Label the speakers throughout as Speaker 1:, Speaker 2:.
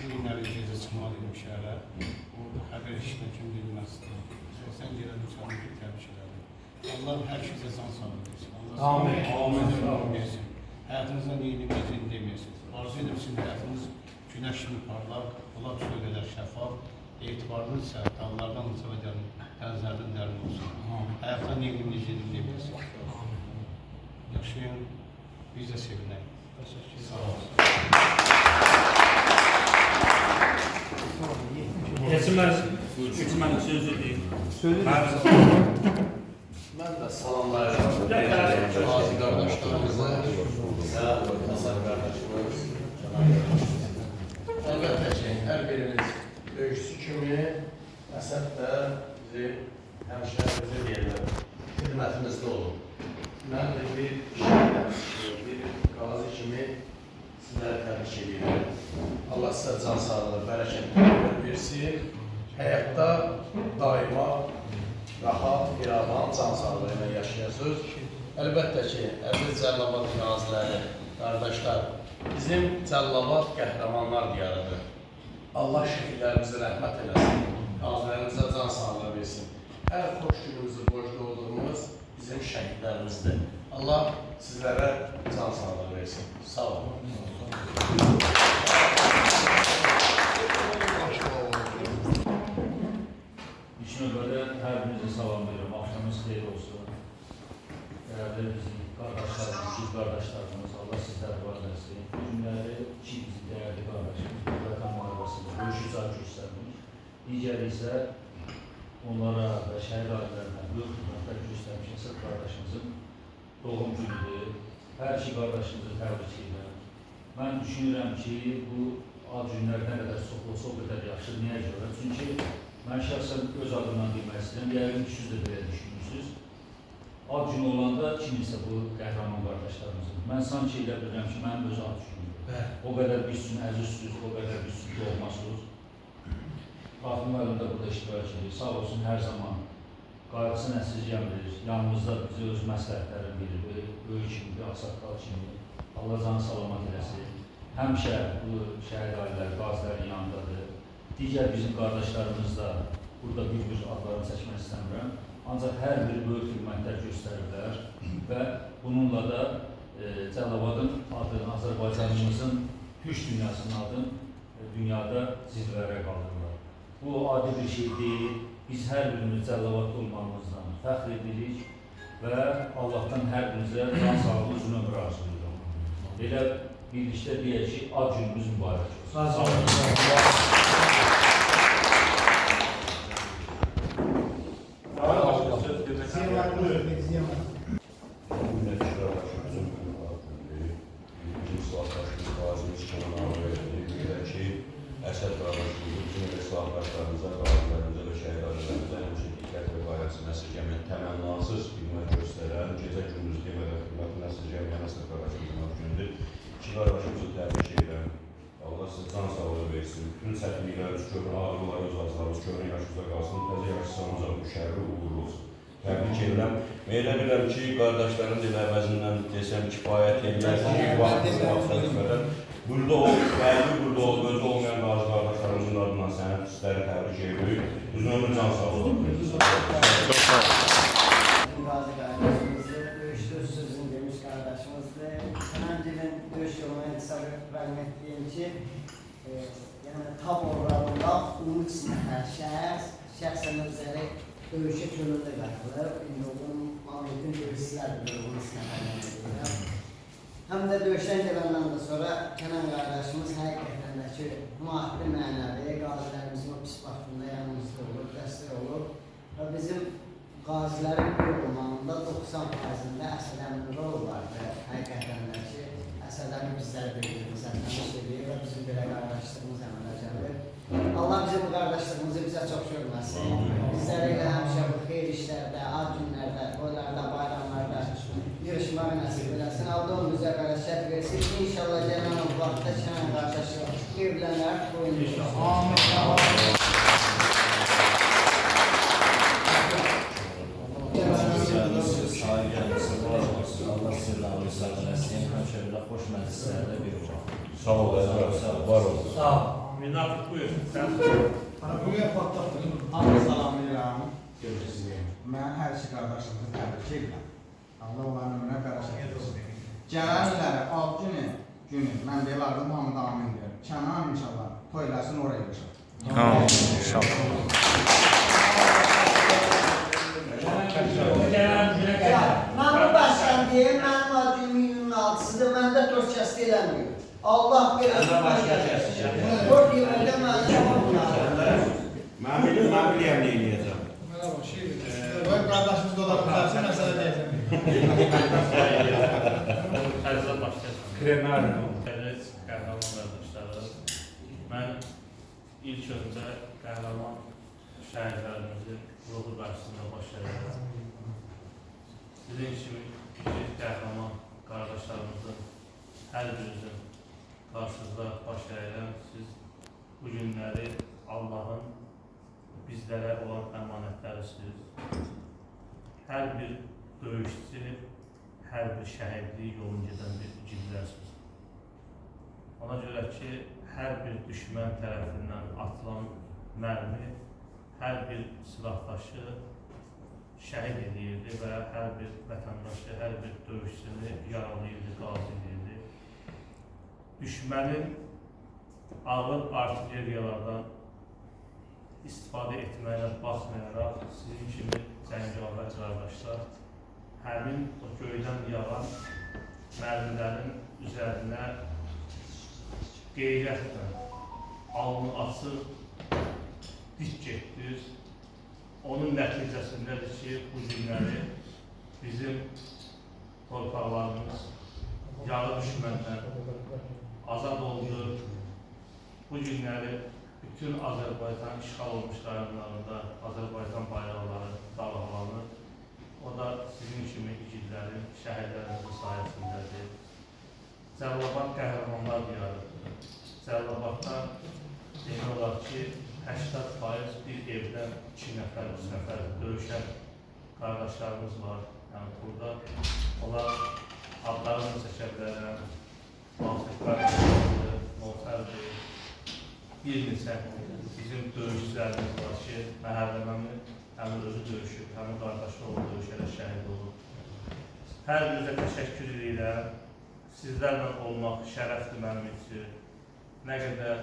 Speaker 1: günləri gecə çıxmalıydım şəhərə. O xəbər eşitmək üçün dedim aslında. Sən gələn uçağını təbrik edirəm. Allah hər şeyə can sağlığı versin.
Speaker 2: Amin.
Speaker 1: Amin. Versin. Həyatınızdan yeni bir gecəni deməyəsiniz. Arzu edirəm sizin həyatınız günəş kimi parlaq, Allah bir qədər şəffaf, etibarınız isə dağlardan uca və dənizlərdən dərin olsun. Həyatdan yeni bir gecəni deməyəsiniz. Yaşayın, biz də sevinək. Sağ olun.
Speaker 3: Mən sözü deyim.
Speaker 4: Mən də salamlayıram. Qazi qardaşlarımıza, Həsən qardaşımız. Əlbəttə ki, hər birimiz döyüşçü kimi, Əsəd də bizi həmişə bizi deyirlər, xidmətimizdə olun. Mən də bir şəhidəm, bir qazi kimi sizləri təbrik edirəm. Allah sizə can sağlığı, bərəkət versin. Həyatda daima rahat, iravan, can sağlığı ilə yaşayasınız. Əlbəttə ki, əziz Cəlilabad qaziləri, qardaşlar, bizim Cəlilabad qəhrəmanlar diyarıdır. Allah şəhidlərimizi rəhmət eləsin, qazilərimizə can sağlığı versin. Hər xoş günümüzü borclu olduğumuz bizim şəhidlərimizdir. Allah sizlərə can sağlığı versin. Sağ olun.
Speaker 3: İlk növbədə hər birinizi salamlayıram. Axşamınız xeyir olsun. Dəyərli bizim qardaşlarımız, biz qardaşlarımız, Allah sizləri var eləsin. Bu günləri iki bizim dəyərli qardaşımız, Vətən müharibəsində döyüş icad göstərmiş. Digəri isə onlara və şəhid ailələrine böyük xidmətlər göstərmiş Əsəd qardaşımızın doğum günüdür. Hər iki qardaşımızı təbrik edirəm. Mən düşünürəm ki, bu ad günlər nə qədər çox olsa, o qədər yaxşı. Niyə görə? Çünki mən şəxsən öz adımdan demək istəyirəm, yəqin ki, siz də belə düşünürsünüz. Ad günü olanda kiminsə bu qəhrəman qardaşlarımızın. Mən sanki elə bilirəm ki, mənim öz ad günümdür. O qədər bir üçün əzizsiniz, o qədər bir üçün doğmasınız. Rafiq müəllim də burada iştirak edir. Sağ olsun, hər zaman qayğısını əsirgəmir, yanımızda bizi öz məsləhətlərini verir, böyük kimi, bir ağsaqqal kimi. Allah canı salamat eləsin. Həmişə bu şəhid ailələri, qazilərin yanındadır. Digər bizim qardaşlarımız da burada bir adlarını çəkmək istəmirəm. Ancaq hər biri böyük xidmətlər göstərirlər və bununla da Cəlilabadın adını, Azərbaycanımızın güc dünyasının adını dünyada zirvələrə qaldırırlar. Bu adi bir şey deyil. Biz hər birimiz Cəlilabadda olmamızdan fəxr edirik və Allahdan hər birimizə can sağlığı, uzun ömür arzulayırıq. Belə birlikdə deyək ki, ad günümüz mübarək olsun. Sağ olun.
Speaker 5: Əsəd qardaşımızı, bütün əslahdaşlarımıza, qazilərimizə və şəhid ailərimizə həmişə diqqət və qayğısını əsirgəməyən, təmənnasız xidmət göstərən, gecə gündüz demədən xidmətini əsirgəməyən Əsəd qardaşımızın ad günüdür. İki qardaşımızı təbrik edirəm. Allah sizə can sağlığı versin. Bütün çətinlikləriniz, köhnə ağrılar, öz acılarınız, köhnə yaşınızda qalsın. Təzə yaşsanız bu şəhəri uğurlu olsun. Təbrik edirəm. Və elə bilirəm ki, qardaşların dil əvəzindən desəm kifayət edirlər. Burada o, bəlli burada o, özü olmayan qazi qardaşlarımızın adından sənət sizləri təbrik edirik. Uzun ömür can sağlığı.
Speaker 6: Çok sağ olun. Qazi qardaşımızdır, döyüşdə öz sözünü demiş qardaşımızdır. Səməncilin döyüş yoluna hesab vermək deyim ki, yəni tab olarında 13 nəfər şəxsən özləri döyüşə könüllü qatılır. İndi onun mağlubiyyətin döyüşçülərdir, 13 nəfərdən deyirəm. Həm də döyüşdən gələndən də sonra Kənan qardaşımız həqiqətən də ki, maddi mənəvi qazilərimizin o pis vaxtında yanımızda olur, dəstək olur. Və bizim qazilərin bir olmanında 90%'ində Əsəd əmin rol var və həqiqətən də ki, Əsəd əmin bizləri bir-birimizə tanış edir və bizim belə qardaşlığımız əmələ gəlir. Allah bizim bu qardaşlığımızı bizə çox görməsin. Bizləri ilə həmişə bu xeyir işlərdə, ad günlərdə, boylarda, bayramlarda yürüşməyi nəsib eləsin. Allah onu bizə bərəkət versin. İnşallah gələn o vaxtda Kənan qardaşı evlənər, boyunca. Amin.
Speaker 7: Allah sizlərlə müsaade eləsin. Həmişə belə xoş məclislərdə bir olaq.
Speaker 5: Sağ ol, var olun.
Speaker 2: Sağ ol.
Speaker 3: Münafıq buyur. Sən
Speaker 2: Bugün patlattım. Hamı salamlayıram. Mən hər iki qardaşımızı təbrik edirəm. Allah onların ömrünə qarşı etsin. Gələn illəri ad günü mən deyilərdim, hamı da amin deyir. Kənan inşallah toylasın oraya yaşar.
Speaker 6: Mən bu başdan deyim, mənim adım 26-sıdır, məndə dosyası eləmiyor. Allah verəsin. Dörd yılında mən
Speaker 7: Mən bilirəm nə eləyəcəm.
Speaker 2: Qoy qardaşımız dolanmışlarsa məsələ deyəcəm.
Speaker 3: Ərzaq başlayasın. Dəyərli qəhrəman qardaşları, mən ilk öncə qəhrəman şəhidlərimizin ruhu qarşısında başlayacağım. Sizin kimi kiçik qəhrəman qardaşlarımızın hər birinizin qarşınızda başlayacağım. Siz bu günləri Allahın bizlərə olan əmanətlərisiniz. Hər bir döyüşçü, hər bir şəhidlik yolun gedən bir igidlərsiniz. Ona görə ki, hər bir düşmən tərəfindən atılan mərmi, hər bir silahdaşı şəhid edirdi və hər bir vətəndaşı, hər bir döyüşçünü yaralayırdı, qazi edirdi. Düşmənin ağır artilleriyalardan istifadə etməyinə baxmayaraq, sizin kimi cəngavər qardaşlar həmin o göydən yağan mərmilərin üzərinə qeyrətlə, alnı açıq, dik getdiniz. Onun nəticəsindədir ki, bu günləri bizim torpaqlarımız yağı düşməndən azad oldu. Bu günləri bütün Azərbaycan işğal olmuş rayonlarında Azərbaycan bayraqları dalğalanır. O da sizin kimi igidlərin, şəhidlərimizin sayəsindədir. Cəlilabad qəhrəmanlar diyarıdır. Cəlilabadda demək olar ki, 80% bir evdən 2 nəfər, 3 nəfər döyüşən qardaşlarımız var. Yəni burada onlar adlarını çəkə bilərəm. Baltıqlar, Notərdir, bir neçə bizim döyüşçülərimiz var ki, məhərrəməmin həmin özü döyüşüb, həmin qardaşı olub, döyüşərək şəhid olub. Hər birinizə təşəkkür edirəm. Sizlərlə olmaq şərəfdir mənim üçün. Nə qədər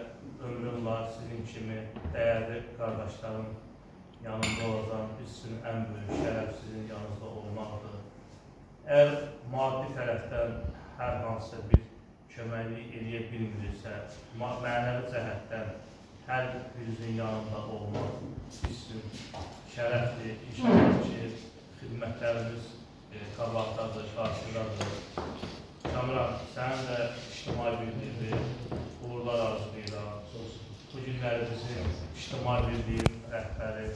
Speaker 3: ömrüm var, sizin kimi dəyərli qardaşlarım yanında olacaq. Biz üçün ən böyük şərəf sizin yanınızda olmaqdır. Əgər maddi tərəfdən hər hansısa bir köməklik eləyə bilmirsə, mənəvi cəhətdən hər birinizin yanında olmaq biz üçün şərəfdir. İnşallah ki, xidmətlərimiz qabaqdadır, qarşıdadır. Kamran, sənin də ictimai birliyi, uğurlar arzulayıram. Bu günləri bizim ictimai birliyin rəhbəri,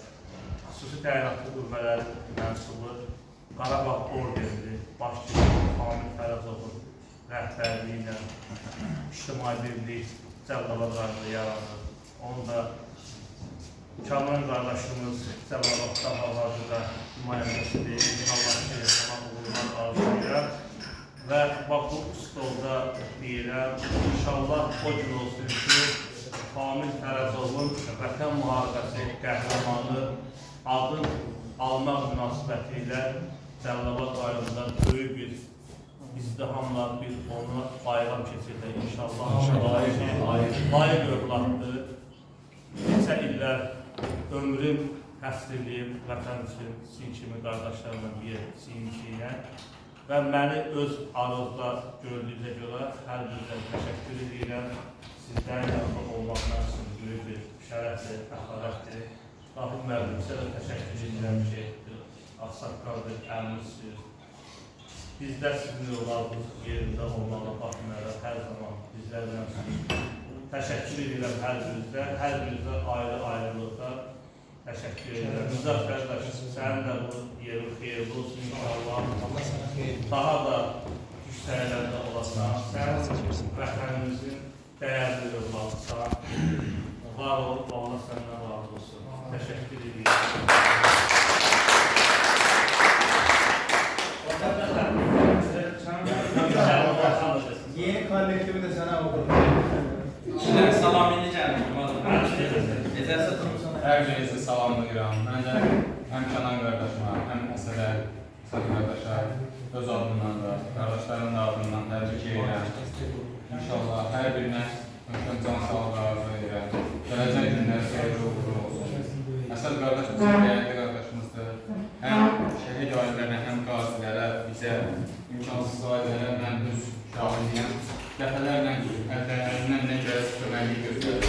Speaker 3: xüsusi təyinatlı qüvvələrin mənsubu, Qarabağ orderli başçısı Famil Fərəzovun rəhbərliyi ilə ictimai birlik Cəlilabad rayonunda yaranır. Onu da Kamran qardaşımız Cəlilabadda hal-hazırda nümayəndəsidir. İnşallah ki, ona uğurlar arzulayıram. Və bax bu stolda deyirəm, inşallah o gün olsun ki, Famil Fərəzovun Vətən Müharibəsi qəhrəmanı adın almaq münasibəti ilə Cəlilabad rayonunda böyük bir izdihamla bir ona bayram keçirdi. İnşallah layiq övladdır. Neçə illər ömrüm həsr edib vətən üçün sizin kimi qardaşlarımla bir sinçiylə və məni öz aranızda gördüyünüzə görə hər birinizə təşəkkür edirəm. Sizlərin yanında olmaq mənim üçün böyük bir şərəfdir, fəxarətdir. Rahim müəllimizə də təşəkkür edirəm ki, ağsaqqaldır, əmizsiniz. Bizdə sizin yollarınız yerində olmağa baxmayaraq hər zaman bizlərlə təşəkkür edirəm hər birinizə ayrı-ayrılıqda təşəkkür edirəm. Müzəf qardaş, sənin də bu yerin xeyirli olsun inşallah. Daha da yüksəklərdə olasan, sən vətənimizin dəyərli övladısan. Var ol, Allah səndən razı olsun. Təşəkkür edirəm.
Speaker 2: Yeni kollektivi de sana okudum.
Speaker 7: Salam edeceğim.
Speaker 8: Hər birinizi salamlayıram. Mən də həm Kənan qardaşıma, həm Əsədə qardaşa öz adımdan da, qardaşların da adından təbrik edirəm. İnşallah hər birinə möhkəm can sağlığı arzu edirəm. Gələcək günlər xeyirli uğurlu olsun. Əsəd qardaş bizim dəyərli qardaşımızdır. Həm şəhid ailələrə, həm qazilərə, bizə imkansız ailələrə mən öz şahidiyəm. Dəfələrlə əllərindən nə gəlsə köməkliyi göstərir.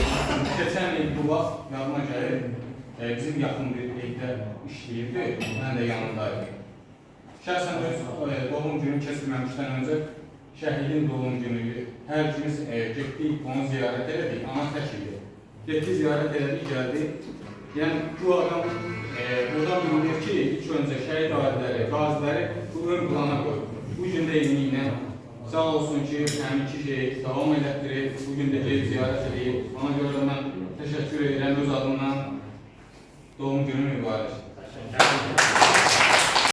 Speaker 8: Keçən il bu vaxt yadıma gəlir, bizim yaxın bir evdə işləyirdi, mən də yanındaydım. Şəxsən öz doğum günü keçirməmişdən öncə şəhidin doğum günü hər ikimiz getdik, onu ziyarət elədik, ana tək idi. Getdik, ziyarət elədik, gəldik. Yəni, bu adam buradan bilinir ki, ilk öncə şəhid ailələri, qaziləri bu ön plana qoyur. Bu gün də eynilə sağ olsun ki, həmin iki şey davam elətdirib, bugün də gelib ziyarət edib. Ona görə də mən təşəkkür edirəm öz adımdan doğum günü mübarək.